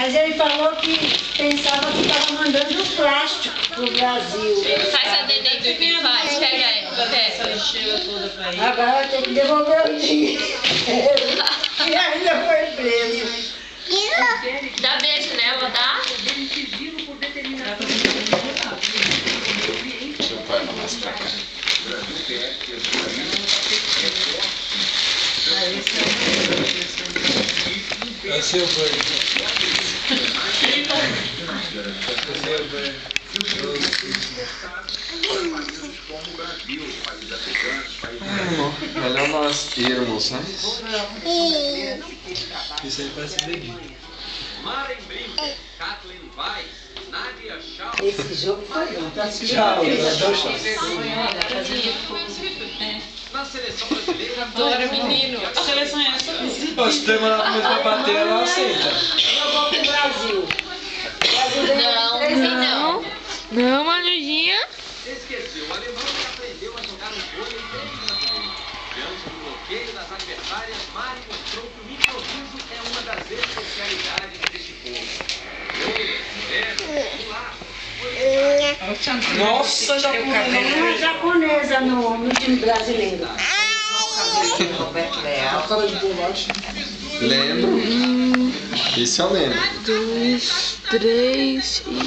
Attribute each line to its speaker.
Speaker 1: Mas ele falou que pensava que estava mandando plástico pro Brasil.
Speaker 2: Faz a Neném dormir, faz. Pega ela, pega.
Speaker 1: Agora vai ter que devolver o dinheiro. E ainda foi preso.
Speaker 2: Dá beijo nela, dá?
Speaker 3: Deixa eu pôr ela mais pra cá.
Speaker 4: É seu banho.
Speaker 3: Melhor nós irmos, né?
Speaker 4: Isso aí parece dedinho.
Speaker 1: Esse jogo foi bom. Tá assistindo?
Speaker 4: Tchau,
Speaker 2: Adoro, menino.
Speaker 5: A seleção é essa mesmo.
Speaker 4: Se demorar muito pra bater, ela aceita.
Speaker 1: Jogou pro Brasil. O Brasil ganhou de 3 a 1.
Speaker 2: Não. Não, Manuzinha.
Speaker 6: Esqueceu, o alemão que aprendeu a jogar no vôlei desde nascimento. Diante do bloqueio das adversárias, Mari mostrou que o improviso é uma das especialidades desse povo.
Speaker 4: Nossa, já
Speaker 1: Uma japonesa no time brasileiro.
Speaker 3: Lembro. Isso eu lembro.
Speaker 2: 2, 3 e...